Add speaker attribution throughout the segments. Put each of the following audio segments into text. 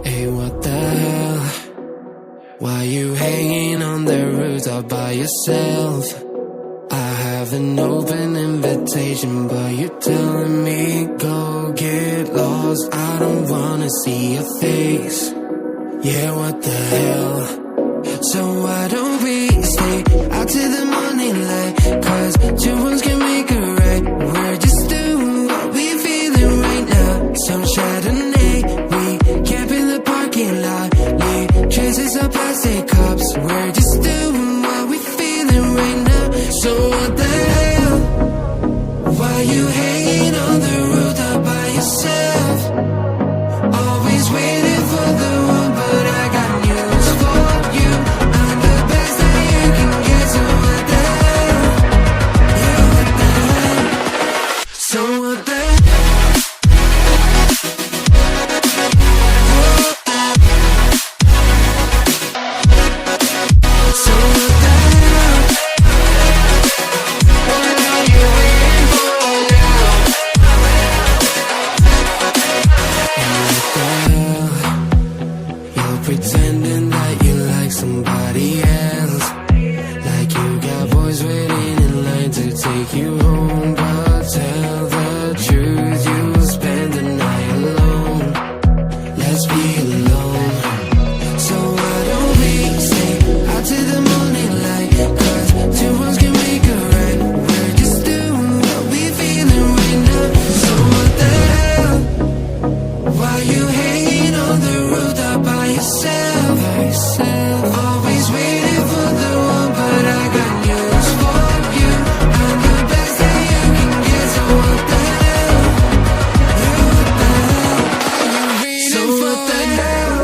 Speaker 1: Hey, what the hell? Why you hanging on the roof all by yourself? I have an open invitation, but you're telling me go get lost. I don't wanna see your face. Yeah, what the hell? So why don't we stay out till the morning light? Cause two wrongs can make a right. We're just doing what we feeling right now. Some Chardonnay, we camp in the parking lot. Leave traces of plastic cups. We're just doing what we feeling right now. So what the hell? Why you hanging on the roof all by yourself? Always waiting for the one, but I got news for you. I'm the best that you can get, so what the hell? Yeah, what the hell? So what the hell? So what the hell? What are you waiting for now? And what the hell? You're pretending that you like somebody else, like you got boys waiting in line to take you home. But tell the truth, you'll spend the night alone. Let's be alone. So why don't we stay out till the morning light? Cause two wrongs can make a right. We're just doing what we feeling right now. So what the hell? Why you hanging on the roof all by yourself? Always waiting for the one, but I got news for you. I'm the best that you can get, so what the hell? Yeah, what the hell? So what the hell?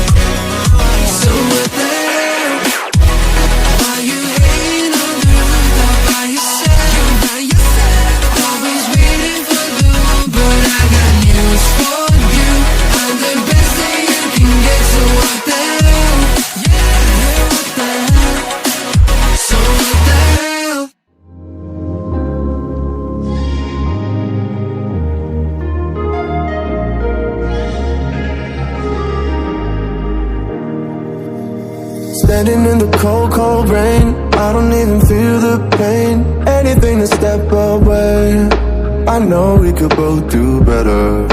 Speaker 1: So what the hell? Why you hanging on the roof all by yourself? Always waiting for the one, but I got news for you. I'm the best that you can get, so what the hell? Yeah, what the hell? So what the hell?
Speaker 2: Standing in the cold, cold rain, I don't even feel the pain. Anything to step away, I know we could both do better.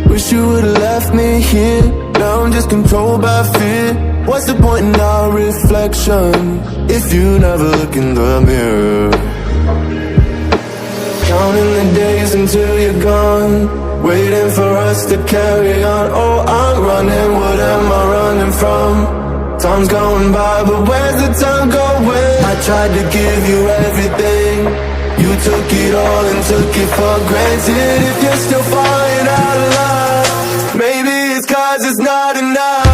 Speaker 2: Wish you would've left me here, now I'm just controlled by fear. What's the point in our reflection, if you never look in the mirror? Counting the days until you're gone, waiting for us to carry on. Oh, I'm running, what am I running from? Time's going by, but where's the time going? I tried to give you everything, you took it all and took it for granted. If you're still falling out of love, maybe it's cause it's not enough.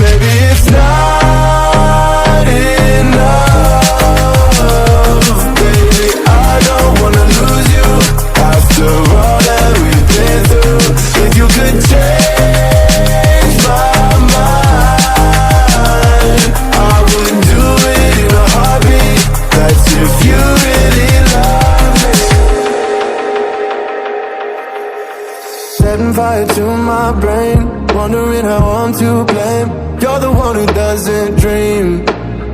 Speaker 2: Maybe it's not enough, baby. I don't wanna lose you after all that we've been through. If you could change my mind, I would do it in a heartbeat. That's if you really love me. Setting fire to my brain, wondering how I'm to blame. You're the one who doesn't dream,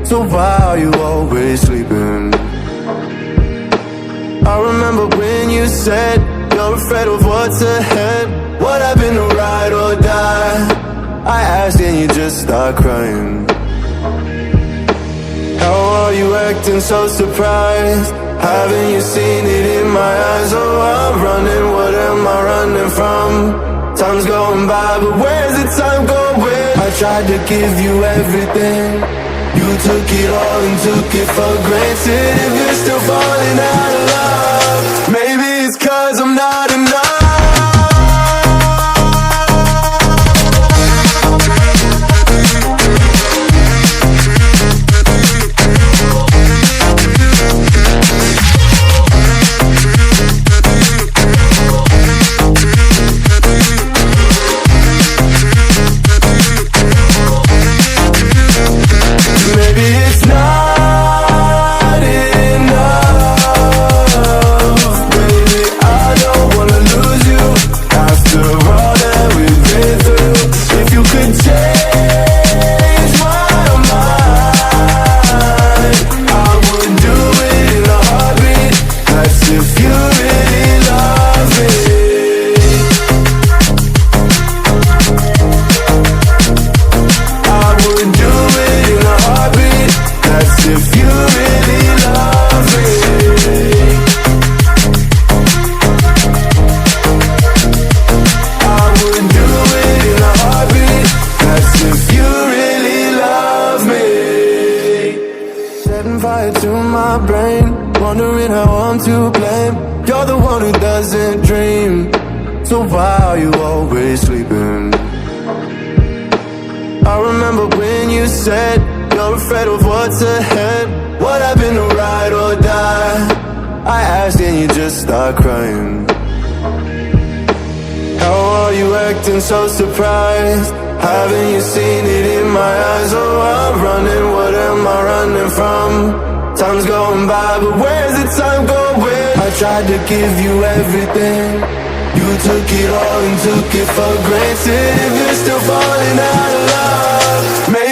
Speaker 2: so why are you always sleeping? I remember when you said you're afraid of what's ahead. What happened to ride or die? I asked and you just start crying. How are you acting so surprised? Haven't you seen it in my eyes? Oh, I'm running, what am I running from? Time's going by, but where's the time going? I tried to give you everything, you took it all and took it for granted. If you're still falling out of love, maybe it's 'cause I'm not enough. Fire to my brain, wondering how I'm to blame. You're the one who doesn't dream, so why are you always sleeping? I remember when you said you're afraid of what's ahead. What happened to ride or die? I asked and you just start crying. How are you acting so surprised? Haven't you seen it in my eyes? Oh, I'm running, what am I running from? Time's going by, but where's the time going? I tried to give you everything, you took it all and took it for granted. If you're still falling out of love, maybe